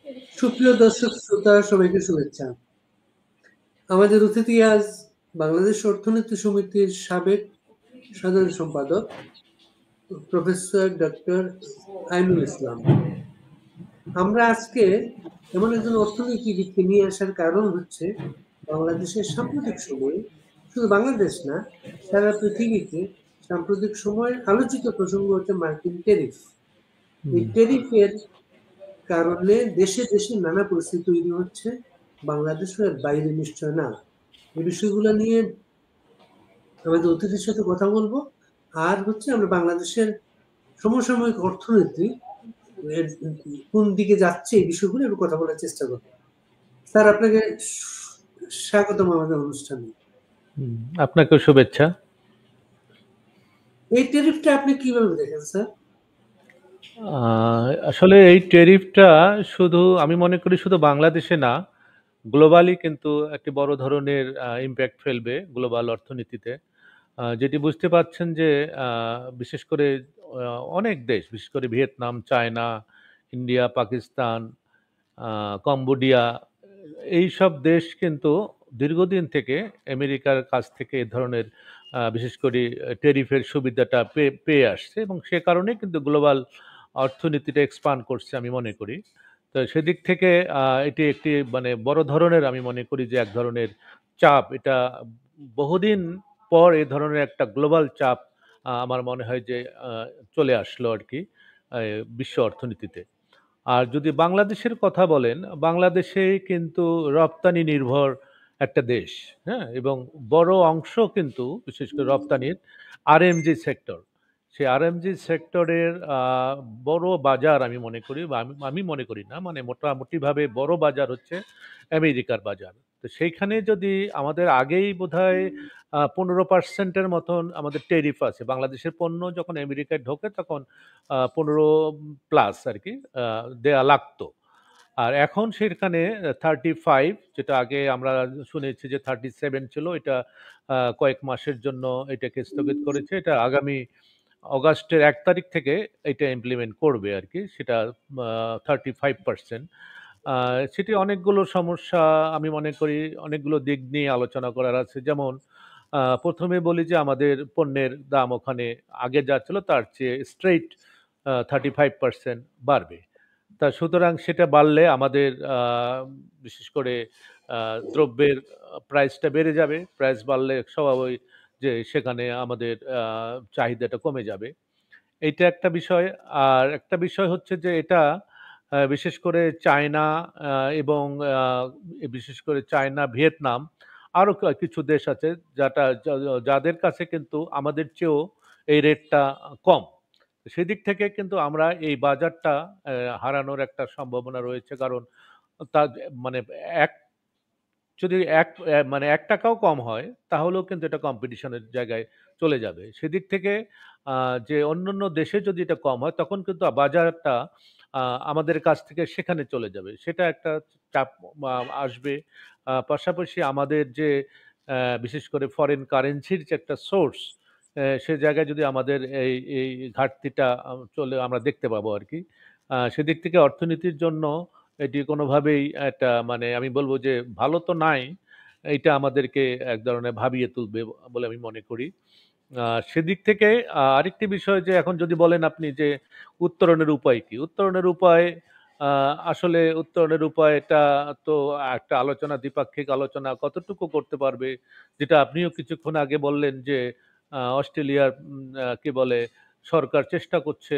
সুপ্রিয় দর্শক শ্রোতা সবাইকে শুভেচ্ছা। আমাদের অতিথি আজ বাংলাদেশ অর্থনীতি সমিতির সাবেক সাধারণ সম্পাদক প্রফেসর ডক্টর আইনুল ইসলাম। আমরা আজকে এমন একজন অর্থনীতিবিদকে নিয়ে আসার কারণ হচ্ছে বাংলাদেশের সাম্প্রতিক সময়ে, শুধু বাংলাদেশ না, সারা পৃথিবীতে সাম্প্রতিক সময়ের আলোচিত প্রসঙ্গ হচ্ছে মার্কিন ট্যারিফ। এই ট্যারিফের কারণে দেশে দেশে নানা পরিস্থিতি তৈরি হচ্ছে, বাংলাদেশের বাইরে নিশ্চয় না। এই বিষয়গুলো নিয়ে আমাদের অতিথির সাথে কথা বলবো। আর হচ্ছে আমরা বাংলাদেশের সমসাময়িক অর্থনীতি এর কোন দিকে যাচ্ছে এই বিষয়গুলো একটু কথা বলার চেষ্টা করবো। স্যার, আপনাকে স্বাগতম আমাদের অনুষ্ঠানে। আপনাকেও শুভেচ্ছা। এই ট্যারিফটা আপনি কিভাবে দেখেন স্যার? আসলে এই ট্যারিফটা শুধু আমি মনে করি শুধু বাংলাদেশে না, গ্লোবালি কিন্তু একটি বড় ধরনের ইমপ্যাক্ট ফেলবে গ্লোবাল অর্থনীতিতে। যেটি বুঝতে পারছেন যে বিশেষ করে অনেক দেশ, বিশেষ করে Vietnam, China, India, Pakistan, Cambodia, এইসব দেশ কিন্তু দীর্ঘদিন থেকে আমেরিকার কাছ থেকে এ ধরনের বিশেষ করে ট্যারিফের সুবিধাটা পেয়ে আসছে এবং সে কারণে কিন্তু গ্লোবাল অর্থনীতিটা এক্সপান্ড করছে আমি মনে করি। তো সেদিক থেকে এটি একটি মানে বড় ধরনের আমি মনে করি যে এক ধরনের চাপ, এটা বহুদিন পর এ ধরনের একটা গ্লোবাল চাপ আমার মনে হয় যে চলে আসলো আর কি বিশ্ব অর্থনীতিতে। আর যদি বাংলাদেশের কথা বলেন, বাংলাদেশে কিন্তু রপ্তানি নির্ভর একটা দেশ, হ্যাঁ? এবং বড় অংশ কিন্তু বিশেষ করে রপ্তানির আরএমজি সেক্টর। সেই আরএমজি সেক্টরের বড় বাজার আমি মনে করি বা আমি মনে করি না, মানে মোটামুটিভাবে বড় বাজার হচ্ছে আমেরিকার বাজার। তো সেইখানে যদি আমাদের আগেই বোধহয় 15% মতন আমাদের ট্যারিফ আছে। বাংলাদেশের পণ্য যখন আমেরিকায় ঢোকে তখন 15 প্লাস আর কি দেয়া লাগতো। আর এখন সেখানে 35, যেটা আগে আমরা শুনেছি যে 37 ছিল, এটা কয়েক মাসের জন্য এটাকে স্থগিত করেছে। এটা আগামী অগাস্টের 1 তারিখ থেকে এটা ইমপ্লিমেন্ট করবে আর কি। সেটা 35%। সেটি অনেকগুলো সমস্যা আমি মনে করি, অনেকগুলো দিক নিয়ে আলোচনা করার আছে। যেমন প্রথমে বলি যে আমাদের পণ্যের দাম ওখানে আগে যা ছিল তার চেয়ে স্ট্রেইট 35% বাড়বে। তা সুতরাং সেটা বাড়লে আমাদের বিশেষ করে দ্রব্যের প্রাইসটা বেড়ে যাবে। প্রাইস বাড়লে স্বাভাবিক যে সেখানে আমাদের চাহিদাটা কমে যাবে। এইটা একটা বিষয়। আর একটা বিষয় হচ্ছে যে এটা বিশেষ করে চায়না এবং আ বিশেষ করে চায়না, ভিয়েতনাম, আরো কিছু দেশ আছে যাদের কাছে কিন্তু আমাদের চেয়েও এই রেটটা কম। সেদিক থেকে কিন্তু আমরা এই বাজারটা হারানোর একটা সম্ভাবনা রয়েছে। কারণ তা মানে এক যদি মানে ৳১ ও কম হয়, তাহলেও কিন্তু এটা কম্পিটিশনের জায়গায় চলে যাবে। সেদিক থেকে যে অন্যান্য দেশে যদি এটা কম হয়, তখন কিন্তু বাজারটা আ আমাদের কাছ থেকে সেখানে চলে যাবে। সেটা একটা চাপ আ আসবে। পাশাপাশি আমাদের যে বিশেষ করে ফরেন কারেন্সির যে একটা সোর্স, সে জায়গায় যদি আমাদের এই ঘাটতিটা আমরা দেখতে পাবো আরকি। সেদিক থেকে অর্থনীতির জন্য এটি কোনোভাবেই একটা মানে আমি বলব যে ভালো তো নাই। এইটা আমাদেরকে এক ধরনের ভাবিয়ে তুলবে বলে আমি মনে করি। সেদিক থেকে আরেকটি বিষয় যে এখন যদি বলেন আপনি যে উত্তরণের উপায় কি? উত্তরণের উপায় আ আসলে উত্তরণের উপায়টা তো একটা আলোচনা, দ্বিপাক্ষিক আলোচনা কতটুকু করতে পারবে? যেটা আপনিও কিছুক্ষণ আগে বললেন যে অস্ট্রেলিয়ার কি বলে সরকার চেষ্টা করছে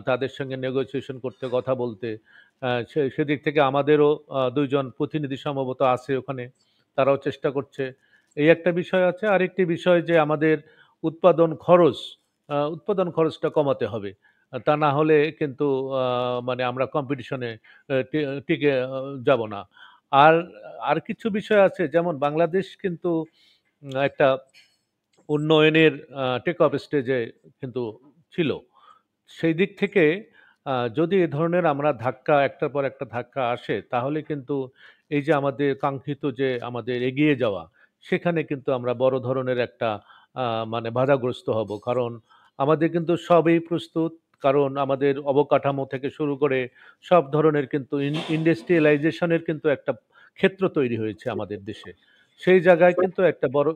তাদের সঙ্গে নেগোশিয়েশন করতে, কথা বলতে। সেদিক থেকে আমাদেরও ২ জন প্রতিনিধি সম্ভবত আছে ওখানে। তারাও চেষ্টা করছে। এই একটা বিষয় আছে। আরেকটি বিষয় যে আমাদের উৎপাদন খরচটা কমাতে হবে। তা না হলে কিন্তু আ মানে আমরা কম্পিটিশনে এ টি টিকে যাব না। আর আর কিছু বিষয় আছে, যেমন বাংলাদেশ কিন্তু একটা উন্নয়নের টেক অফ স্টেজে কিন্তু ছিল। সেই দিক থেকে যদি এ ধরনের আমরা ধাক্কা, একটার পর একটা ধাক্কা আসে, তাহলে কিন্তু এই যে আমাদের কাঙ্ক্ষিত যে আমাদের এগিয়ে যাওয়া, সেখানে কিন্তু আমরা বড় ধরনের একটা মানে বাধাগ্রস্ত হব। কারণ আমাদের কিন্তু সবই প্রস্তুত, কারণ আমাদের অবকাঠামো থেকে শুরু করে সব ধরনের কিন্তু ইন্ডাস্ট্রিয়ালাইজেশনের কিন্তু একটা ক্ষেত্র তৈরি হয়েছে আমাদের দেশে। সেই জায়গায় কিন্তু একটা বড়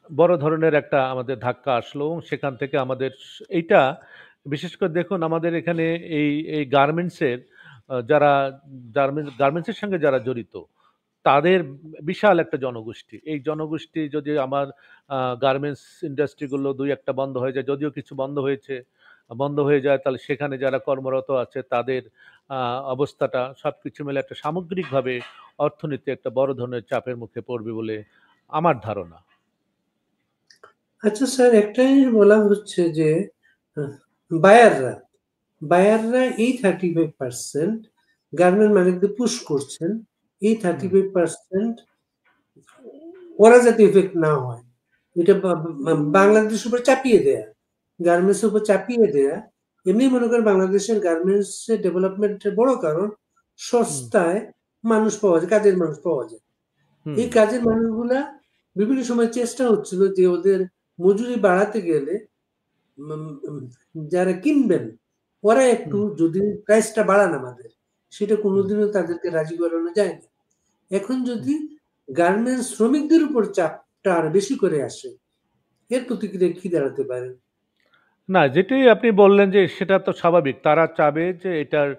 বড় ধরনের একটা আমাদের ধাক্কা আসলো এবং সেখান থেকে আমাদের এইটা বিশেষ করে দেখুন আমাদের এখানে এই গার্মেন্টসের যারা গার্মেন্টসের সঙ্গে যারা জড়িত তাদের বিশাল একটা জনগোষ্ঠী। এই জনগোষ্ঠী যদি আমার গার্মেন্টস ইন্ডাস্ট্রিগুলো ২-১ টা বন্ধ হয়ে যায়, যদিও কিছু বন্ধ হয়েছে, বন্ধ হয়ে যায় তাহলে সেখানে যারা কর্মরত আছে তাদের অবস্থাটা সবকিছু মিলে একটা সামগ্রিকভাবে অর্থনীতি একটা বড় ধরনের চাপের মুখে পড়বে বলে আমার ধারণা। আচ্ছা স্যার, একটা জিনিস বলা হচ্ছে যে আহ, বায়াররা বায়াররা এই 35% গার্মেন্ট মালিকদের পুশ করছেন, এই হুম, 35% ওরা যাতে ইফেক্ট না হয়, এটা বাংলাদেশের উপর চাপিয়ে দেয়া, গার্মেন্টস উপর চাপিয়ে দেয়া। এমনি মনে করেন বাংলাদেশের গার্মেন্টস এর ডেভেলপমেন্টের বড় কারণ হুম, সস্তায় মানুষ পাওয়া যায়, কাজের মানুষ পাওয়া যায়। হুম, এই কাজের মানুষগুলা বিভিন্ন সময় চেষ্টা হচ্ছিল যে ওদের মজুরি বাড়াতে গেলে উম, উম, যারা কিনবেন ওরা একটু হুম। যদি প্রাইসটা বাড়ান আমাদের, সেটা কোনোদিনও তাদেরকে রাজি করানো যায় না। এখন হুম। যদি গার্মেন্টস শ্রমিকদের উপর চাপটা আর বেশি করে আসে, এর প্রতিক্রিয়া কি দাঁড়াতে পারে? না, যেটাই আপনি বললেন যে সেটা তো স্বাভাবিক। তারা চাবে যে এটার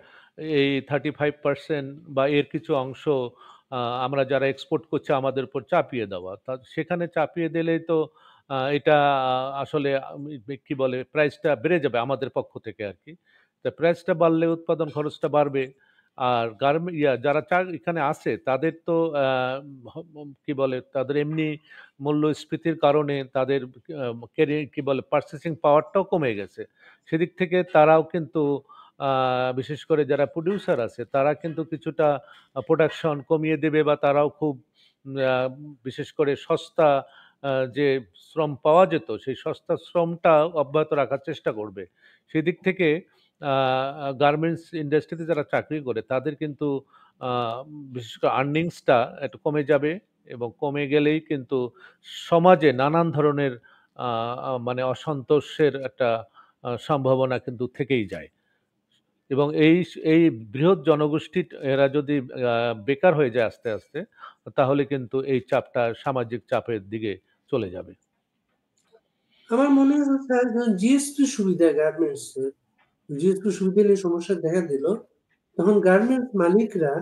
এই 35% বা এর কিছু অংশ আ আমরা যারা এক্সপোর্ট করছি আমাদের উপর চাপিয়ে দেওয়া। সেখানে চাপিয়ে দিলেই তো এটা আসলে কি বলে প্রাইসটা বেড়ে যাবে আমাদের পক্ষ থেকে আরকি। তো প্রাইসটা বাড়লে উৎপাদন খরচটা বাড়বে। আর যারা এখানে আছে তাদের তো আ হ কি বলে তাদের এমনি মূল্যস্ফীতির কারণে তাদের কি বলে পারচেসিং পাওয়ারটাও কমে গেছে। সেদিক থেকে তারাও কিন্তু আ বিশেষ করে যারা প্রোডিউসার আছে তারা কিন্তু কিছুটা প্রোডাকশন কমিয়ে দেবে বা তারাও খুব আ বিশেষ করে সস্তা যে শ্রম পাওয়া যেত সেই সস্তা শ্রমটা অব্যাহত রাখার চেষ্টা করবে। সেদিক থেকে আ গার্মেন্টস ইন্ডাস্ট্রিতে যারা চাকরি করে তাদের কিন্তু আ বিশেষ করে আর্নিংসটা একটু কমে যাবে এবং কমে গেলেই কিন্তু সমাজে নানান ধরনের আ আ মানে অসন্তোষের একটা সম্ভাবনা কিন্তু থেকেই যায়। এবং এই বৃহৎ জনগোষ্ঠী এরা যদি আ বেকার হয়ে যায় আস্তে, আস্তে তাহলে কিন্তু এই চাপটা সামাজিক চাপের দিকে চলে যাবে। আমার মনে হয় স্যার, যখন জিএসপি সুবিধা গার্মেন্টস জিএসপি সুবিধা নিয়ে সমস্যা দেখা দিল, তখন গার্মেন্টস মালিকরা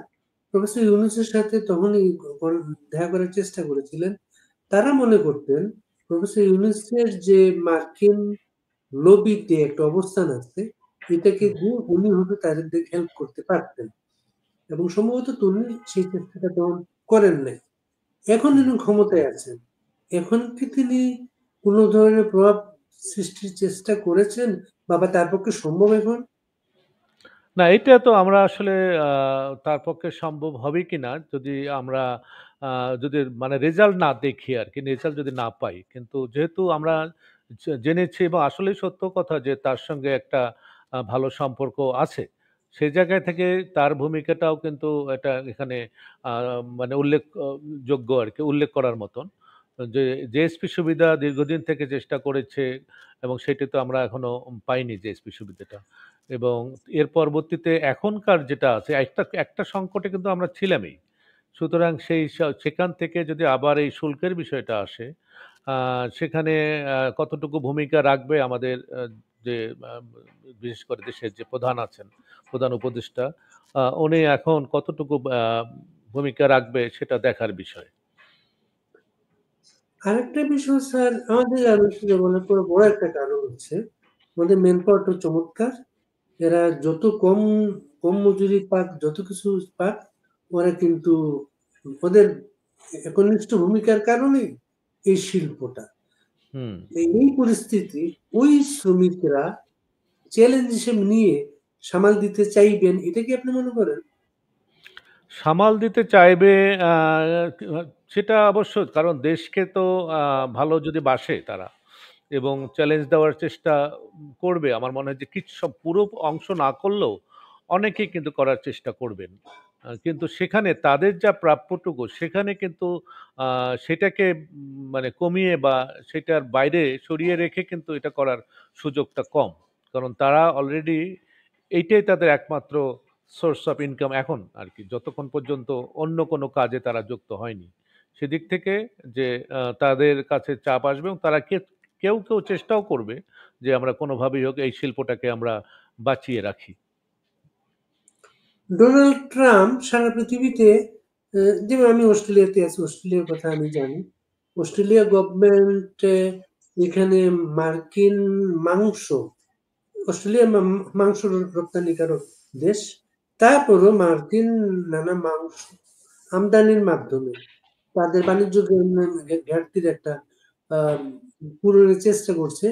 প্রফেসর ইউনূসের সাথে তখনই দেখা করার চেষ্টা করেছিলেন। তারা মনে করতেন প্রফেসর ইউনূসের যে মার্কিন লবিতে একটা অবস্থান আছে, এটাকে হুম, দিয়ে উনি হয়তো তাদের হেল্প করতে পারতেন, এবং সম্ভবত তিনি সেই চেষ্টাটা তখন করেন নাই। এখন হুম। তিনি ক্ষমতায় আছেন, এখন কি তিনি কোনো ধরনের প্রভাব সৃষ্টির চেষ্টা করেছেন, বা তার পক্ষে সম্ভব এখন? না, এটা তো আমরা আসলে আ তার পক্ষে সম্ভব হবে কিনা যদি আমরা আ যদি মানে রেজাল্ট না দেখি আরকি, রেজাল্ট যদি না পাই। কিন্তু যেহেতু আমরা জেনেছি এবং আসলেই সত্য কথা যে তার সঙ্গে একটা ভালো সম্পর্ক আছে। সেই জায়গায় থেকে তার ভূমিকাটাও কিন্তু এটা এখানে আ মানে যোগ্য আরকি, উল্লেখ করার মতন। যে জেএসপি সুবিধা দীর্ঘদিন থেকে চেষ্টা করেছে এবং সেটি তো আমরা এখনো পাইনি জেএসপি সুবিধাটা। এবং এর পরবর্তীতে এখনকার যেটা আছে একটা একটা সংকটে কিন্তু আমরা ছিলামই। সুতরাং সেখান থেকে যদি আবার এই শুল্কের বিষয়টা আসে, সেখানে কতটুকু ভূমিকা রাখবে আমাদের যে আ বিশেষ করে দেশের যে প্রধান আছেন, প্রধান উপদেষ্টা, উনি এখন কতটুকু ভূমিকা রাখবে সেটা দেখার বিষয়। আরেকটা বিষয় স্যার, আমাদের রাজনৈতিক জীবনের পুরো বড় একটা কারণ হচ্ছে আমাদের মেন পাওয়ারটা চমৎকার। এরা যত কম কম মজুরি পাক, যত কিছু পাক, ওরা কিন্তু ওদের একনিষ্ঠ ভূমিকার কারণে এই শিল্পটা, হুম। এই পরিস্থিতি ওই শ্রমিকরা চ্যালেঞ্জ হিসেবে নিয়ে সামাল দিতে চাইবেন, এটা কি আপনি মনে করেন? সামাল দিতে চাইবে আ সেটা অবশ্য কারণ দেশকে তো ভালো যদি বাসে তারা এবং চ্যালেঞ্জ দেওয়ার চেষ্টা করবে। আমার মনে হয় যে পুরো অংশ না করলেও অনেকেই কিন্তু করার চেষ্টা করবেন। কিন্তু সেখানে তাদের যা প্রাপ্যটুকু সেখানে কিন্তু সেটাকে মানে কমিয়ে বা সেটার বাইরে সরিয়ে রেখে কিন্তু এটা করার সুযোগটা কম। কারণ তারা অলরেডি এইটাই তাদের একমাত্র সোর্স অফ ইনকাম এখন আরকি। যতক্ষণ পর্যন্ত অন্য কোনো কাজে তারা যুক্ত হয়নি। সেদিক থেকে যে তাদের কাছে চাপ আসবে এবং তারা কেউ চেষ্টাও করবে যে আমরা কোনোভাবেই হোক এই শিল্পটাকে আমরা বাঁচিয়ে রাখি। ডোনাল্ড ট্রাম্প সারা পৃথিবীতে, যেমন আমি অস্ট্রেলিয়াতে আছি, অস্ট্রেলিয়ার কথা আমি জানি। অস্ট্রেলিয়া গভর্নমেন্ট এখানে মার্কিন মাংস, অস্ট্রেলিয়া মাংস রপ্তানিকারক দেশ। তারপরও মার্কিন নানা মাংস আমদানির মাধ্যমে তাদের বাণিজ্য ঘাটতির একটা পূরণের চেষ্টা করছে।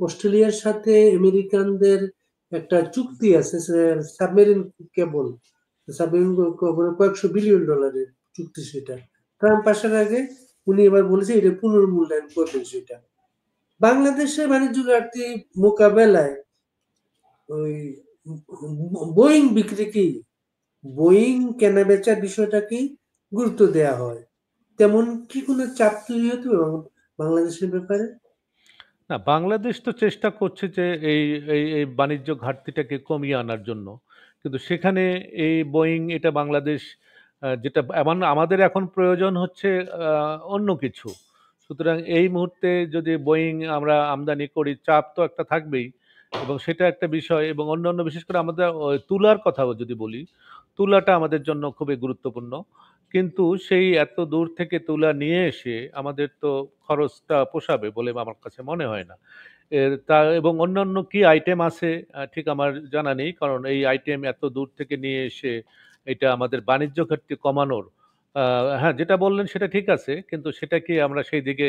অস্ট্রেলিয়ার সাথে আমেরিকানদের একটা চুক্তি আছে, সাবমেরিন কেবল, সাবমেরিন কয়েকশো বিলিয়ন ডলারের চুক্তি সেটা। ট্রাম্প আসার আগে উনি এবার বলেছে এটা পুনর্মূল্যায়ন করবেন সেটা। বাংলাদেশের বাণিজ্য ঘাটতি মোকাবেলায় ওই বোয়িং বিক্রি কি, বোয়িং কেনা বেচার বিষয়টাকেই গুরুত্ব দেয়া হয়, তেমন কি কোনো চাপ তৈরি হতো বাংলাদেশের ব্যাপারে? না, বাংলাদেশ তো চেষ্টা করছে যে এই বাণিজ্য ঘাটতিটাকে কমিয়ে আনার জন্য। কিন্তু সেখানে এই বোয়িং এটা বাংলাদেশ যেটা এমন আমাদের এখন প্রয়োজন হচ্ছে অন্য কিছু। সুতরাং এই মুহূর্তে যদি বোয়িং আমরা আমদানি করি চাপ তো একটা থাকবেই এবং সেটা একটা বিষয় এবং অন্যান্য বিশেষ করে আমাদের তুলার কথাও যদি বলি, তুলাটা আমাদের জন্য খুবই গুরুত্বপূর্ণ। কিন্তু সেই এত দূর থেকে তুলা নিয়ে এসে আমাদের তো খরচটা পোষাবে বলে আমার কাছে মনে হয় না। তা এবং অন্যান্য কি আইটেম আছে ঠিক আমার জানা নেই। কারণ এই আইটেম এত দূর থেকে নিয়ে এসে এটা আমাদের বাণিজ্য ঘাটতি কমানোর হ্যাঁ, যেটা বললেন সেটা ঠিক আছে। কিন্তু সেটা কি আমরা সেই দিকে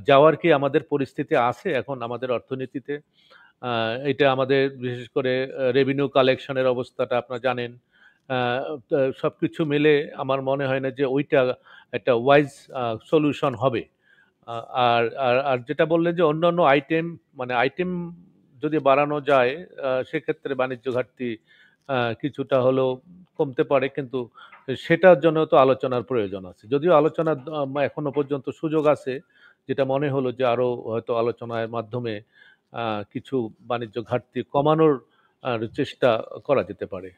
যাওয়ার কি আমাদের পরিস্থিতি আছে এখন আমাদের অর্থনীতিতে? এটা আমাদের বিশেষ করে রেভিনিউ কালেকশনের অবস্থাটা আপনারা জানেন। আ সবকিছু মিলে আমার মনে হয় না যে ওইটা একটা ওয়াইজ সলিউশন হবে। আ আর আর আর যেটা বললেন যে অন্যান্য আইটেম মানে আইটেম যদি বাড়ানো যায় সেক্ষেত্রে বাণিজ্য ঘাটতি কিছুটা হলেও কমতে পারে। কিন্তু সেটার জন্য তো আলোচনার প্রয়োজন আছে। যদিও আলোচনার এখনো পর্যন্ত সুযোগ আছে। যেটা মনে হলো যে আরো হয়তো আলোচনার মাধ্যমে কিছু বাণিজ্য ঘাটতি কমানোর চেষ্টা করা যেতে পারে।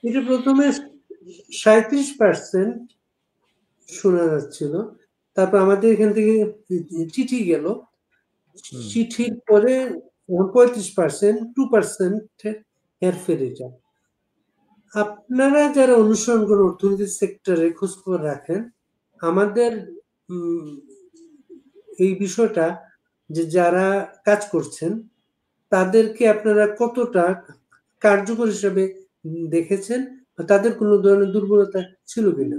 এটা প্রথমে 37% শোনা যাচ্ছিল, তারপর আমাদের এখান থেকে চিঠি গেল, হুম। চিঠির পরে 35%, 2% হেরফের এটা। আপনারা যারা অনুসরণ করেন অর্থনীতির সেক্টরে খোঁজখবর রাখেন, আমাদের এই বিষয়টা যে যারা কাজ করছেন তাদেরকে আপনারা কতটা কার্যকর হিসেবে দেখেছেন, বা তাদের কোনো ধরনের দুর্বলতা ছিল কিনা?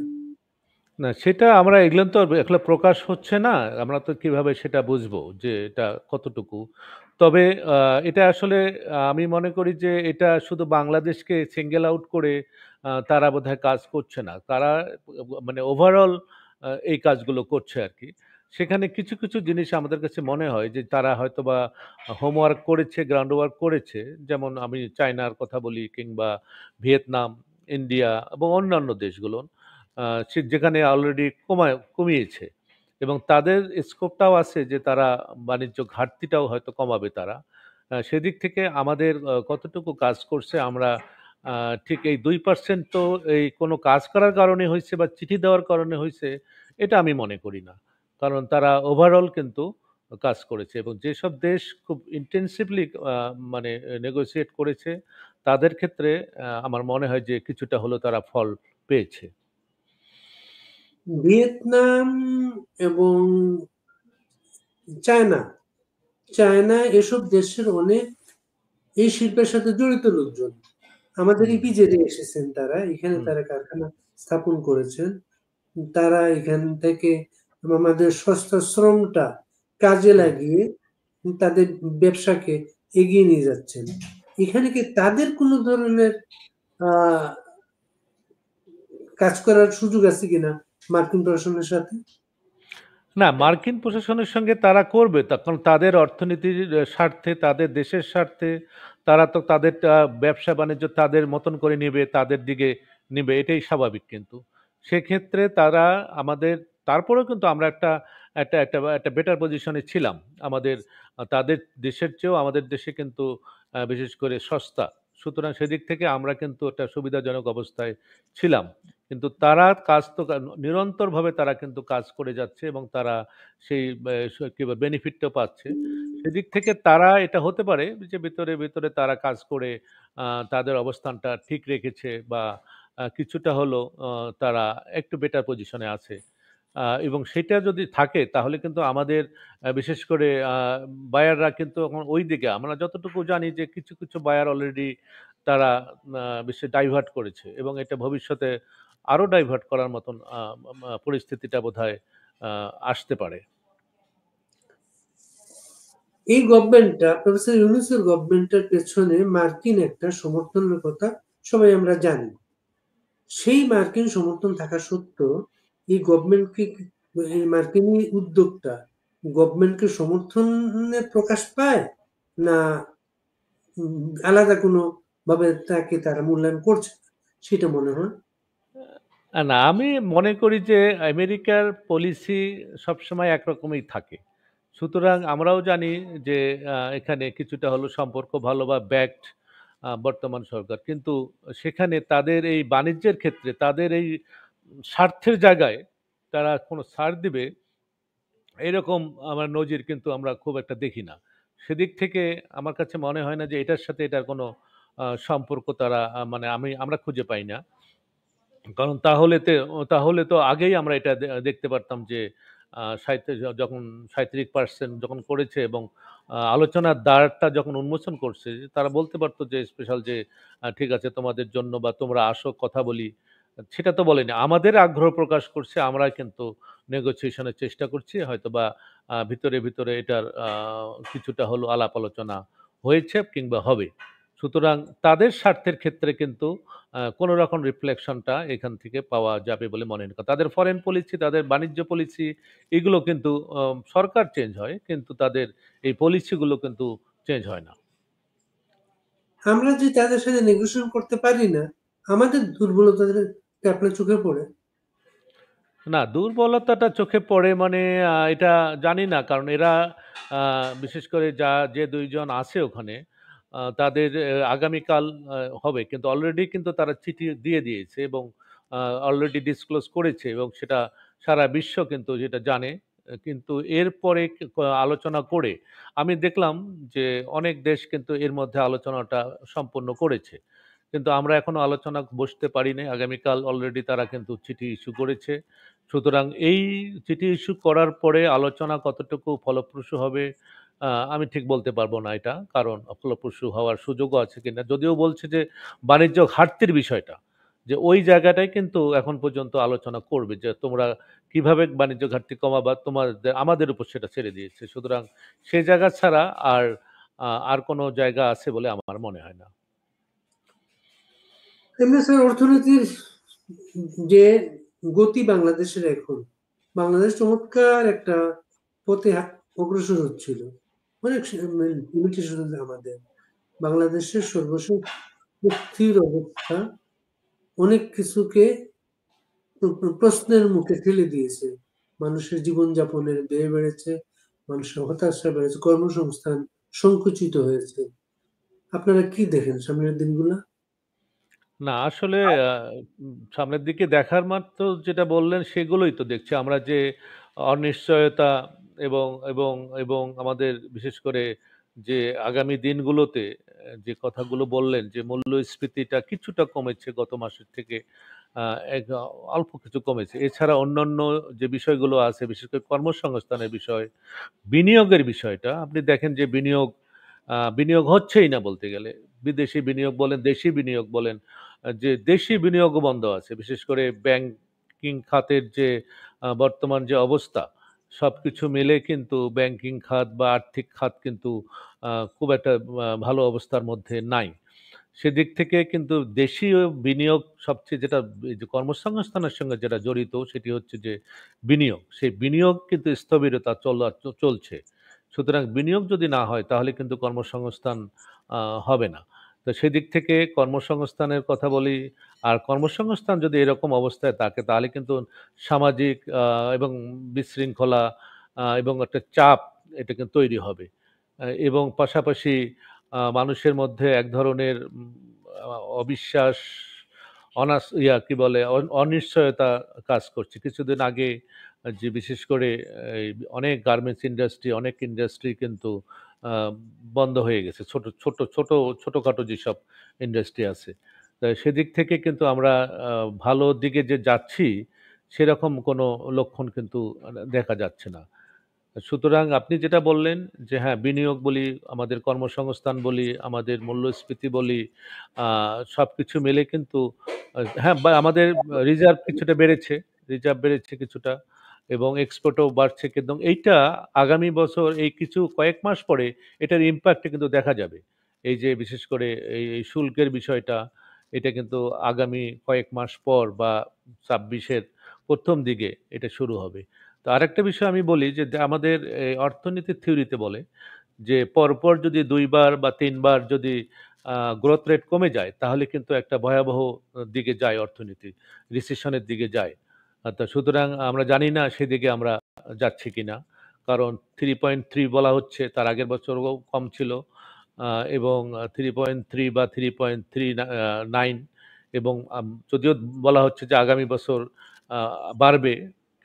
না সেটা আমরা এগুলো তো এগুলো প্রকাশ হচ্ছে না। আমরা তো কিভাবে সেটা বুঝবো যে এটা কতটুকু? তবে এটা আসলে আমি মনে করি যে এটা শুধু বাংলাদেশকে সিঙ্গেল আউট করে তারা বোধহয় কাজ করছে না। তারা মানে ওভারঅল এই কাজগুলো করছে আরকি। সেখানে কিছু জিনিস আমাদের কাছে মনে হয় যে তারা হয়তোবা হোমওয়ার্ক করেছে, গ্রাউন্ড ওয়ার্ক করেছে। যেমন আমি চায়নার কথা বলি কিংবা ভিয়েতনাম, ইন্ডিয়া এবং অন্যান্য দেশগুলো। যেখানে অলরেডি কমিয়েছে এবং তাদের স্কোপটাও আছে যে তারা বাণিজ্য ঘাটতিটাও হয়তো কমাবে তারা। সেদিক থেকে আমাদের কতটুকু কাজ করছে আমরা ঠিক এই 2% তো এই কোনো কাজ করার কারণে হইছে বা চিঠি দেওয়ার কারণে হইছে, এটা আমি মনে করি না। কারণ তারা ওভারঅল কিন্তু কাজ করেছে এবং যেসব দেশ খুব ইনটেনসিভলি মানে নেগোশিয়েট করেছে, তাদের ক্ষেত্রে আমার মনে হয় যে কিছুটা হলেও তারা ফল পেয়েছে। ভিয়েতনাম এবং চায়না, চায়না এসব দেশের অনেক এই শিল্পের সাথে জড়িত লোকজন আমাদের হুম, ইপিজেডে এসেছেন, তারা এখানে হুম, তারা কারখানা স্থাপন করেছেন। তারা এখান থেকে আমাদের সস্তা শ্রমটা কাজে হুম। লাগিয়ে তাদের ব্যবসাকে এগিয়ে নিয়ে যাচ্ছেন। এখানে কি তাদের কোনো ধরনের আহ কাজ করার সুযোগ আছে কিনা মার্কিন প্রশাসনের সাথে? না, মার্কিন প্রশাসনের সঙ্গে তারা করবে। কারণ তাদের অর্থনীতির স্বার্থে, তাদের দেশের স্বার্থে তারা তো তাদের ব্যবসা-বাণিজ্য তাদের মতন করে নিবে, তাদের দিকে নিবে, এটাই স্বাভাবিক। কিন্তু সেক্ষেত্রে তারা আমাদের, তারপরেও কিন্তু আমরা একটা একটা একটা একটা বেটার পজিশনে ছিলাম। আমাদের তাদের দেশের চেয়েও আমাদের দেশে কিন্তু বিশেষ করে সস্তা। সুতরাং সেদিক থেকে আমরা কিন্তু একটা সুবিধাজনক অবস্থায় ছিলাম। কিন্তু তারা কাজ তো নিরন্তরভাবে তারা কিন্তু কাজ করে যাচ্ছে এবং তারা সেই কি বলে বেনিফিটটা পাচ্ছে। সেদিক থেকে তারা, এটা হতে পারে যে ভিতরে ভিতরে তারা কাজ করে তাদের অবস্থানটা ঠিক রেখেছে, বা কিছুটা হলো তারা একটু বেটার পজিশনে আছে। এবং সেটা যদি থাকে তাহলে কিন্তু আমাদের বিশেষ করে বায়াররা কিন্তু এখন ওই দিকে, আমরা যতটুকু জানি যে কিছু কিছু বায়ার অলরেডি তারা বেশি ডাইভার্ট করেছে, এবং এটা ভবিষ্যতে আরো ডাইভার্ট করার মতন পরিস্থিতিটা বোধহয় আসতে পারে। এই গভর্নমেন্টটা, প্রফেসর ইউনূসের গভর্নমেন্টের পেছনে মার্কিন একটা সমর্থনের কথা সবাই আমরা জানি। সেই মার্কিন সমর্থন থাকা সত্ত্বেও এই গভর্নমেন্টকে, এই মার্কিন উদ্যোগটা গভর্নমেন্টকে সমর্থনে প্রকাশ পায়, না আলাদা কোনো ভাবে তাকে তারা মূল্যায়ন করছে, সেটা মনে হয়? না, আমি মনে করি যে আমেরিকার পলিসি সবসময় একরকমই থাকে। সুতরাং আমরাও জানি যে এখানে কিছুটা হলো সম্পর্ক ভালো বা ব্যাকড বর্তমান সরকার। কিন্তু সেখানে তাদের এই বাণিজ্যের ক্ষেত্রে তাদের এই স্বার্থের জায়গায় তারা কোনো ছাড় দিবে, এরকম আমার নজির কিন্তু আমরা খুব একটা দেখি না। সেদিক থেকে আমার কাছে মনে হয় না যে এটার সাথে এটার কোনো সম্পর্ক তারা মানে আমরা খুঁজে পাই না। কারণ তাহলে তো আগেই আমরা এটা দেখতে পারতাম যে সাহিত্য যখন ৩৭% যখন করেছে এবং আলোচনার দ্বারটা যখন উন্মোচন করছে, যে তারা বলতে পারতো যে স্পেশাল যে ঠিক আছে তোমাদের জন্য, বা তোমরা আসো কথা বলি। সেটা তো বলেনি। আমাদের আগ্রহ প্রকাশ করছে, আমরা কিন্তু নেগোসিয়েশনের চেষ্টা করছি, হয়তোবা ভিতরে ভিতরে এটার কিছুটা হলো আলাপ আলোচনা হয়েছে কিংবা হবে। সুতরাং তাদের স্বার্থের ক্ষেত্রে কিন্তু কোনো রকম রিফ্লেকশনটা এখান থেকে পাওয়া যাবে বলে মনে হয় না। তাদের ফরেন পলিসি, তাদের বাণিজ্য পলিসি, এগুলো কিন্তু সরকার চেঞ্জ হয়, কিন্তু তাদের এই পলিসিগুলো কিন্তু চেঞ্জ হয় না। আমরা যে তাদের সাথে নেগোসিয়েশন করতে পারি না, আমাদের দুর্বলতাদের আপনার চোখে পড়ে? না, দুর্বলতাটা চোখে পড়ে মানে এটা জানি না। কারণ এরা বিশেষ করে যে ২ জন আছে ওখানে, তাদের আগামীকাল হবে। কিন্তু অলরেডি কিন্তু তারা চিঠি দিয়ে দিয়েছে এবং অলরেডি ডিসক্লোজ করেছে, এবং সেটা সারা বিশ্ব কিন্তু যেটা জানে। কিন্তু এরপরে আলোচনা করে আমি দেখলাম যে অনেক দেশ কিন্তু এর মধ্যে আলোচনাটা সম্পন্ন করেছে। কিন্তু আমরা এখনো আলোচনা বসতে পারি নাই। আগামীকাল অলরেডি তারা কিন্তু চিঠি ইস্যু করেছে। সুতরাং এই চিঠি ইস্যু করার পরে আলোচনা কতটুকু ফলপ্রসূ হবে আমি ঠিক বলতে পারবো না এটা। কারণ ফলপ্রসূ হওয়ার সুযোগও আছে কিনা। যদিও বলছে যে বাণিজ্য ঘাটতির বিষয়টা, যে ওই জায়গাটাই কিন্তু এখন পর্যন্ত আলোচনা করবে, যে তোমরা কিভাবে বাণিজ্য ঘাটতি কমাবা, আমাদের উপর সেটা ছেড়ে দিয়েছে। সুতরাং সে জায়গা ছাড়া আর কোনো জায়গা আছে বলে আমার মনে হয় না। এমনি স্যার, অর্থনীতির যে গতি বাংলাদেশের এখন, বাংলাদেশ চমৎকার একটা পথে অগ্রসর হচ্ছিল। অনেক লিমিটেশন আমাদের, বাংলাদেশের সর্বশেষ স্থির অবস্থা অনেক কিছুকে প্রশ্নের মুখে ঠেলে দিয়েছে। মানুষের জীবনযাপনের ব্যয় বেড়েছে, মানুষের হতাশা বেড়েছে, কর্মসংস্থান সংকুচিত হয়েছে। আপনারা কি দেখেন সামনের দিনগুলা? না আসলে সামনের দিকে দেখার মাত্র যেটা বললেন সেগুলোই তো দেখছি আমরা, যে অনিশ্চয়তা এবং এবং এবং আমাদের বিশেষ করে যে আগামী দিনগুলোতে যে কথাগুলো বললেন, যে মূল্যস্ফীতিটা কিছুটা কমেছে গত মাসের থেকে, অল্প কিছু কমেছে। এছাড়া অন্যান্য যে বিষয়গুলো আছে, বিশেষ করে কর্মসংস্থানের বিষয়, বিনিয়োগের বিষয়টা আপনি দেখেন যে বিনিয়োগ হচ্ছেই না বলতে গেলে। বিদেশি বিনিয়োগ বলেন, দেশি বিনিয়োগ বলেন, যে দেশি বিনিয়োগও বন্ধ আছে। বিশেষ করে ব্যাংকিং খাতের যে বর্তমান যে অবস্থা, সবকিছু মিলে কিন্তু ব্যাংকিং খাত বা আর্থিক খাত কিন্তু খুব একটা ভালো অবস্থার মধ্যে নাই। সেদিক থেকে কিন্তু দেশীয় বিনিয়োগ সবচেয়ে যেটা, এই যে কর্মসংস্থানের সঙ্গে যেটা জড়িত, সেটি হচ্ছে যে বিনিয়োগ। সেই বিনিয়োগ কিন্তু স্থবিরতা চলছে। সুতরাং বিনিয়োগ যদি না হয় তাহলে কিন্তু কর্মসংস্থান হবে না। তো সেদিক থেকে কর্মসংস্থানের কথা বলি, আর কর্মসংস্থান যদি এরকম অবস্থায় থাকে তাহলে কিন্তু সামাজিক এবং বিশৃঙ্খলা এবং একটা চাপ এটা কিন্তু তৈরি হবে। এবং পাশাপাশি মানুষের মধ্যে এক ধরনের অবিশ্বাস, কি বলে, অনিশ্চয়তা কাজ করছে। কিছুদিন আগে যে বিশেষ করে এই অনেক গার্মেন্টস ইন্ডাস্ট্রি, অনেক ইন্ডাস্ট্রি কিন্তু আহ, বন্ধ হয়ে গেছে, ছোটখাটো যেসব ইন্ডাস্ট্রি আছে। তা সেদিক থেকে কিন্তু আমরা ভালো দিকে যে যাচ্ছি সেরকম কোনো লক্ষণ কিন্তু দেখা যাচ্ছে না। সুতরাং আপনি যেটা বললেন যে হ্যাঁ, বিনিয়োগ বলি, আমাদের কর্মসংস্থান বলি, আমাদের মূল্যস্ফীতি বলি, সবকিছু মিলে কিন্তু হ্যাঁ, বা আমাদের রিজার্ভ বেড়েছে কিছুটা, এবং এক্সপোর্টও বাড়ছে, কিন্তু এইটা আগামী বছর এই কিছু কয়েক মাস পরে এটার ইম্প্যাক্ট কিন্তু দেখা যাবে। এই যে বিশেষ করে এই শুল্কের বিষয়টা, এটা কিন্তু আগামী কয়েক মাস পর বা 26-এর প্রথম দিকে এটা শুরু হবে। তো আরেকটা বিষয় আমি বলি যে আমাদের এই অর্থনীতির থিওরিতে বলে যে পরপর যদি ২ বার বা ৩ বার যদি গ্রোথ রেট কমে যায় তাহলে কিন্তু একটা ভয়াবহ দিকে যায় অর্থনীতি, রিসেশনের দিকে যায়। তো সুতরাং আমরা জানি না সেদিকে আমরা যাচ্ছি কিনা, কারণ 3.3 বলা হচ্ছে, তার আগের বছরও কম ছিল, এবং 3.3 বা 3.39, এবং যদিও বলা হচ্ছে যে আগামী বছর বাড়বে,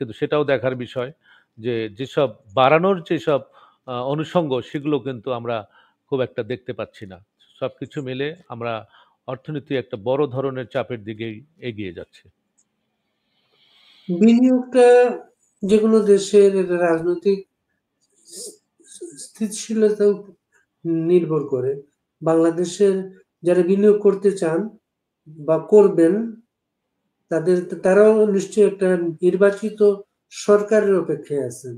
কিন্তু সেটাও দেখার বিষয় যে যেসব বাড়ানোর যেসব অনুষঙ্গ সেগুলো কিন্তু আমরা খুব একটা দেখতে পাচ্ছি না। সবকিছু মিলে আমরা অর্থনীতি একটা বড় ধরনের চাপের দিকে এগিয়ে যাচ্ছে। বিনিয়োগটা যে কোনো দেশের রাজনৈতিক স্থিতিশীলতা নির্ভর করে। বাংলাদেশের যারা বিনিয়োগ করতে চান বা করবেন, তারাও নিশ্চয়ই একটা নির্বাচিত সরকারের অপেক্ষায় আছেন।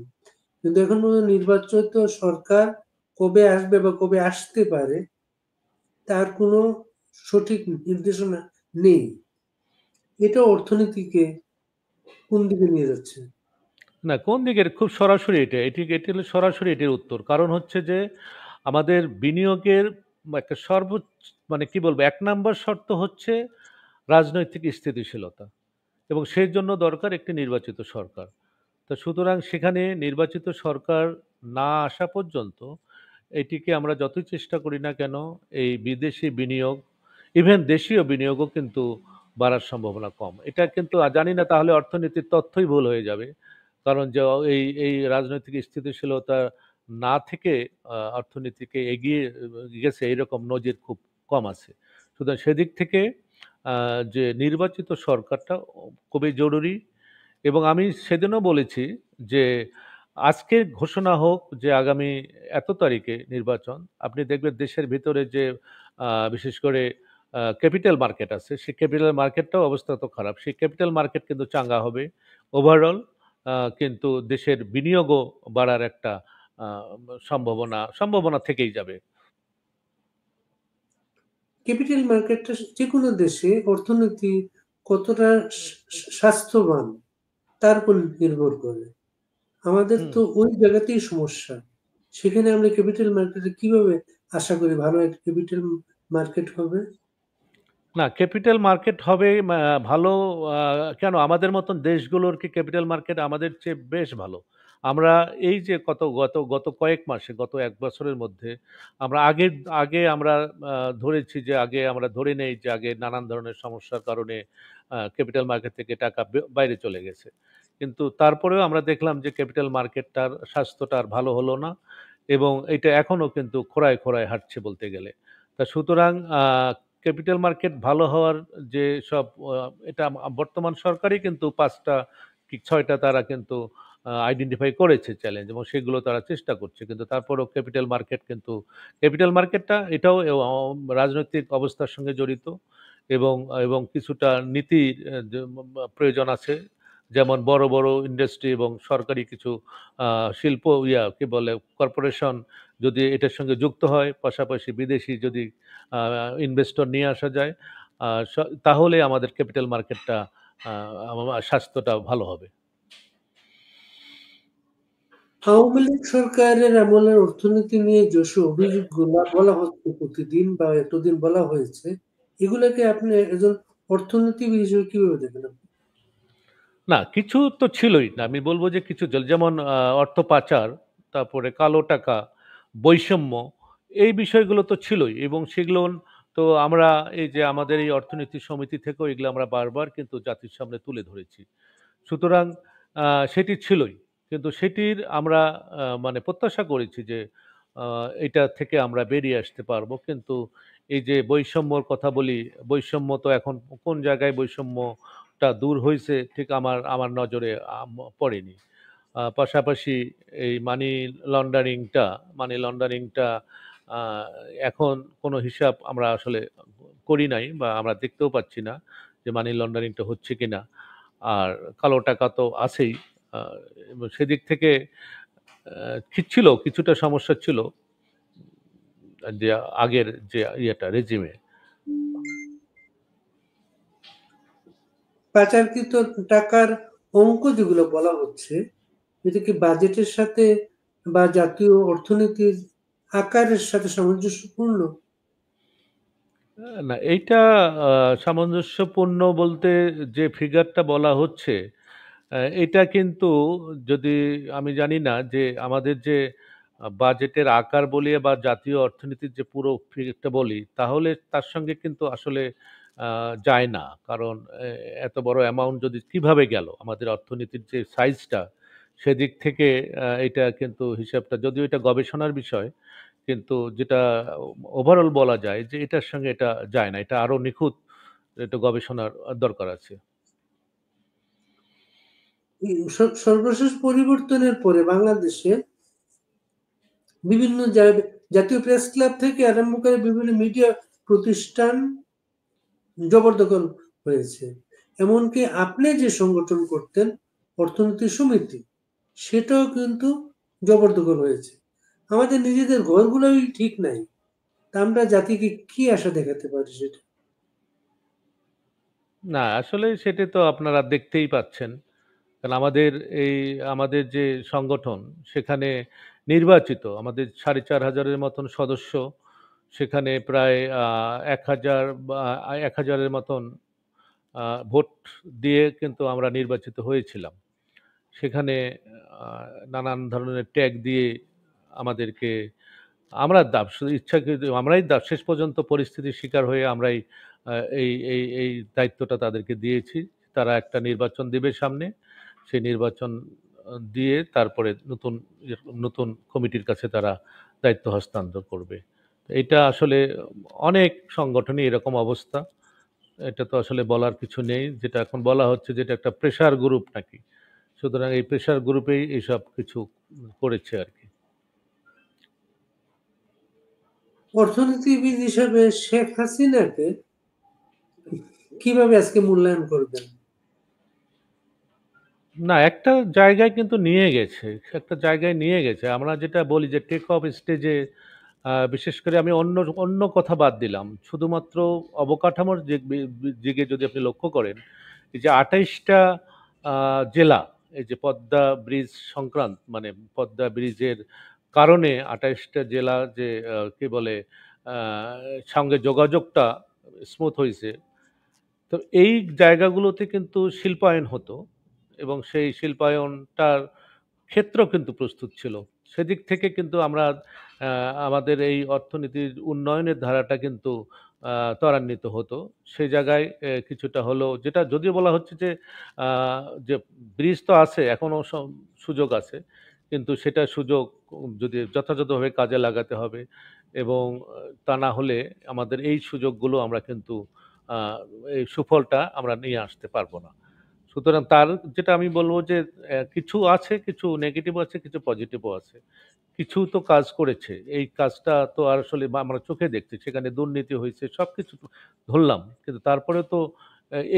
কিন্তু এখন পর্যন্ত নির্বাচিত সরকার কবে আসবে বা কবে আসতে পারে তার কোনো সঠিক নির্দেশনা নেই। এটা অর্থনীতিকে কোন দিকে নিয়ে যাচ্ছে? না, কোন দিকের? খুব সরাসরি এটি হলো সরাসরি এটির উত্তর। কারণ হচ্ছে যে আমাদের বিনিয়োগের একটা মানে কি বলবো, ১ নাম্বার শর্ত হচ্ছে রাজনৈতিক স্থিতিশীলতা, এবং সেই জন্য দরকার একটি নির্বাচিত সরকার। তো সুতরাং সেখানে নির্বাচিত সরকার না আসা পর্যন্ত এটিকে আমরা যতই চেষ্টা করি না কেন, এই বিদেশি বিনিয়োগ, ইভেন দেশীয় বিনিয়োগও কিন্তু বাড়ার সম্ভাবনা কম। এটা কিন্তু জানি না, তাহলে অর্থনীতির তথ্যই ভুল হয়ে যাবে। কারণ যে এই রাজনৈতিক স্থিতিশীলতা না থেকে অর্থনীতিকে এগিয়ে গেছে এরকম নজির খুব কম আছে। সুতরাং সেদিক থেকে যে নির্বাচিত সরকারটা খুবই জরুরি। এবং আমি সেদিনও বলেছি যে আজকে ঘোষণা হোক যে আগামী এত তারিখে নির্বাচন, আপনি দেখবেন দেশের ভিতরে যে বিশেষ করে ক্যাপিটাল মার্কেট আছে, সেই ক্যাপিটাল মার্কেটটাও অবস্থা তো খারাপ, সেই ক্যাপিটাল মার্কেট কিন্তু চাঙ্গা হবে ওভারঅল। কিন্তু দেশের বিনিয়োগও বাড়ার একটা আহ, সম্ভাবনা থেকেই যাবে। ক্যাপিটাল মার্কেটটা যে কোনো দেশে অর্থনীতি কতটা স্বাস্থ্যবান তার উপর নির্ভর করে। আমাদের হুম। তো ওই জায়গাতেই সমস্যা। সেখানে আমরা ক্যাপিটাল মার্কেটে কিভাবে আশা করি ভালো একটা ক্যাপিটাল মার্কেট হবে? না, ক্যাপিটাল মার্কেট হবে ভালো। কেন, আমাদের মতন দেশগুলোর কি ক্যাপিটাল মার্কেট আমাদের চেয়ে বেশ ভালো? আমরা এই যে গত গত কয়েক মাসে, গত ১ বছরের মধ্যে আমরা আগে আগে আমরা ধরেছি যে আগে আমরা ধরে নেই যে আগে নানান ধরনের সমস্যার কারণে ক্যাপিটাল মার্কেট থেকে টাকা বাইরে চলে গেছে। কিন্তু তারপরেও আমরা দেখলাম যে ক্যাপিটাল মার্কেটটার স্বাস্থ্যটা আর ভালো হলো না, এবং এটা এখনো কিন্তু খোঁড়ায় খোঁড়ায় হাঁটছে বলতে গেলে। তা সুতরাং ক্যাপিটাল মার্কেট ভালো হওয়ার যে সব এটা বর্তমান সরকারই কিন্তু ৫টা কি ৬টা তারা কিন্তু আইডেন্টিফাই করেছে চ্যালেঞ্জ, এবং সেগুলো তারা চেষ্টা করছে। কিন্তু তারপরেও ক্যাপিটাল মার্কেটটা এটাও রাজনৈতিক অবস্থার সঙ্গে জড়িত, এবং এবং কিছুটা নীতির প্রয়োজন আছে। যেমন বড় বড় ইন্ডাস্ট্রি এবং সরকারি কিছু শিল্প, কি বলে, কর্পোরেশন যদি এটার সঙ্গে যুক্ত হয়, পাশাপাশি বিদেশি যদি ইনভেস্টর নিয়ে আসা যায়, তাহলে আমাদের ক্যাপিটাল মার্কেটটা স্বাস্থ্যটা ভালো হবে। আওয়ামী লীগ সরকারের আমলের অর্থনীতি নিয়ে যেসব অভিযোগগুলো বলা হচ্ছে প্রতিদিন বা এতদিন বলা হয়েছে, এগুলোকে আপনি একজন অর্থনীতিবিদ হিসেবে কিভাবে দেখেন আপনি? না, কিছু তো ছিলই না। আমি বলব যে কিছু যেমন অর্থ পাচার, তারপরে কালো টাকা, বৈষম্য, এই বিষয়গুলো তো ছিলই এবং সেগুলো তো আমরা এই যে আমাদের এই অর্থনীতি সমিতি থেকেও এগুলো আমরা বারবার কিন্তু জাতির সামনে তুলে ধরেছি। সুতরাং সেটি ছিলই। কিন্তু সেটির আমরা মানে প্রত্যাশা করেছি যে এটা থেকে আমরা বেরিয়ে আসতে পারবো। কিন্তু এই যে বৈষম্যর কথা বলি, বৈষম্য তো এখন কোন জায়গায় বৈষম্যটা দূর হইছে ঠিক আমার আমার নজরে পড়েনি। পাশাপাশি এই মানি লন্ডারিংটা আ এখন কোনো হিসাব আমরা আসলে করি নাই বা আমরা দেখতেও পাচ্ছি না যে মানি লন্ডারিংটা হচ্ছে কিনা। আর কালো টাকা তো আছেই। আ এবং সেদিক থেকে ছিল কিছুটা সমস্যা ছিল যে আগের যে রেজিমে। পাচারকৃত টাকার অঙ্ক যেগুলো বলা হচ্ছে, এটা কি বাজেটের সাথে বা জাতীয় অর্থনীতির আকারের সাথে সামঞ্জস্যপূর্ণ? না এইটা সামঞ্জস্যপূর্ণ বলতে যে ফিগারটা বলা হচ্ছে, এটা কিন্তু যদি আমি জানি না যে আমাদের যে বাজেটের আকার বলি বা জাতীয় অর্থনীতির যে পুরো ফিগারটা বলি, তাহলে তার সঙ্গে কিন্তু আসলে যায় না। কারণ এত বড় অ্যামাউন্ট যদি কিভাবে গেল? আমাদের অর্থনীতির যে সাইজটা, সেদিক থেকে এটা কিন্তু হিসাবটা যদিও এটা গবেষণার বিষয়, কিন্তু যেটা ওভারঅল বলা যায় যে এটার সঙ্গে এটা যায় না। এটা আরো নিখুঁত এটা গবেষণার দরকার আছে। সর্বশেষ পরিবর্তনের পরে বাংলাদেশে বিভিন্ন জাতীয় প্রেস ক্লাব থেকে আরম্ভ করে বিভিন্ন মিডিয়া প্রতিষ্ঠান জবরদখল হয়েছে। এমনকি আপনি যে সংগঠন করতেন, অর্থনীতি সমিতি, সেটাও কিন্তু জবরদখল হয়েছে। আমাদের নিজেদের ঘরগুলোই ঠিক নাই। তা আমরা জাতিকে কি আশা দেখাতে পারি সেটা? না আসলে সেটা তো আপনারা দেখতেই পাচ্ছেন। কারণ এই আমাদের যে সংগঠন সেখানে নির্বাচিত আমাদের ৪,৫০০ এর মতন সদস্য, সেখানে প্রায় ১,০০০ বা ১,০০০ এর মতন ভোট দিয়ে কিন্তু আমরা নির্বাচিত হয়েছিলাম। সেখানে আ নানান ধরনের ট্যাগ দিয়ে আমাদেরকে আমরা শুধু ইচ্ছাকৃত আমরাই শেষ পর্যন্ত পরিস্থিতির শিকার হয়ে আমরাই আ এই দায়িত্বটা তাদেরকে দিয়েছি। তারা একটা নির্বাচন দিবে সামনে। সেই নির্বাচন দিয়ে তারপরে নতুন কমিটির কাছে তারা দায়িত্ব হস্তান্তর করবে। এটা আসলে অনেক সংগঠনই এরকম অবস্থা। এটা তো আসলে বলার কিছু নেই। যেটা এখন বলা হচ্ছে যে এটা একটা প্রেশার গ্রুপ নাকি। সুতরাং এই প্রেশার গ্রুপেই এইসব কিছু করেছে আরকি। অর্থনীতিবিদ হিসাবে শেখ হাসিনাকে কিভাবে আজকে মূল্যায়ন করবেন? না, একটা জায়গায় কিন্তু নিয়ে গেছে। একটা জায়গায় নিয়ে গেছে। আমরা যেটা বলি যে টেক অফ স্টেজে বিশেষ করে আমি অন্য অন্য কথা বাদ দিলাম। শুধুমাত্র অবকাঠামোর দিকে যদি আপনি লক্ষ্য করেন, এই যে ২৮ টা আ জেলা, এই যে পদ্মা ব্রিজ মানে পদ্মা ব্রিজের কারণে ২৮ টা জেলা যে কি বলে আ সঙ্গে যোগাযোগটা স্মুথ হইছে। তো এই জায়গাগুলোতে কিন্তু শিল্পায়ন হতো এবং সেই শিল্পায়নটার ক্ষেত্র কিন্তু প্রস্তুত ছিল। সেদিক থেকে কিন্তু আমরা আমাদের এই অর্থনীতির উন্নয়নের ধারাটা কিন্তু আ ত্বরান্বিত হতো। সে জায়গায় কিছুটা হলেও যেটা যদিও বলা হচ্ছে আ যে ব্রিজ তো আছে, এখনো সুযোগ আছে। কিন্তু সেটা সুযোগ যদি যথাযথভাবে কাজে লাগাতে হবে এবং তা না হলে আমাদের এই সুযোগগুলো আমরা কিন্তু আ এই সুফলটা আমরা নিয়ে আসতে পারব না। সুতরাং তার যেটা আমি বলব যে কিছু আছে, কিছু নেগেটিভ আছে, কিছু পজিটিভও আছে। কিছু তো কাজ করেছে। এই কাজটা তো আর আসলে আমরা চোখে দেখছি। সেখানে দুর্নীতি হয়েছে, সবকিছু ধরলাম। কিন্তু তারপরেও তো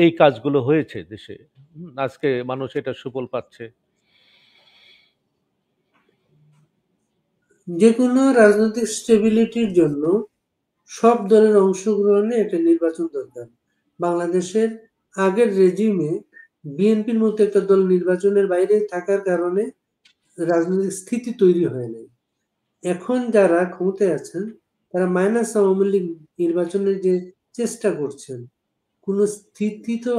এই কাজগুলো হয়েছে দেশে। আজকে মানুষ এটার সুফল পাচ্ছে। যেকোনো রাজনৈতিক স্টেবিলিটির জন্য সব দলের অংশগ্রহণে একটা নির্বাচন দরকার। বাংলাদেশের আগের রেজিমে বিএনপির মতো একটা দল নির্বাচনের বাইরে থাকার কারণে রাজনৈতিক স্থিতি তৈরি হয় নাই। এখন যারা ক্ষমতায় আছেন তারা মাইনাস আওয়ামী লীগ নির্বাচনের যে চেষ্টা করছেন, কোনো স্থিতি তো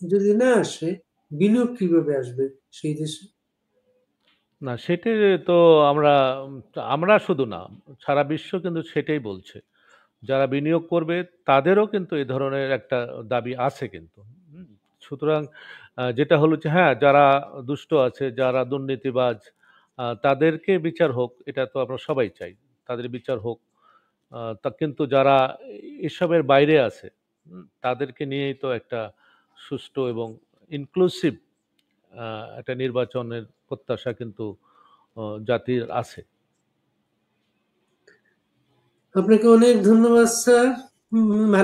যদি না আসে, বিনিয়োগ কিভাবে আসবে সেই দেশে? না সেটি তো আমরা আমরা শুধু না, সারা বিশ্ব কিন্তু সেটাই বলছে। যারা বিনিয়োগ করবে তাদেরও কিন্তু এ ধরনের একটা দাবি আছে কিন্তু। হুম? সুতরাং যেটা হলো যে হ্যাঁ, যারা দুষ্ট আছে, যারা দুর্নীতিবাজ, তাদেরকে বিচার হোক, এটা তো আমরা সবাই চাই। তাদের বিচার হোক। তা কিন্তু যারা এসবের বাইরে আছে, তাদেরকে নিয়েই তো একটা সুষ্ঠু এবং ইনক্লুসিভ একটা নির্বাচনের প্রত্যাশা কিন্তু জাতির আছে। আপনাকে অনেক ধন্যবাদ স্যার। ভালো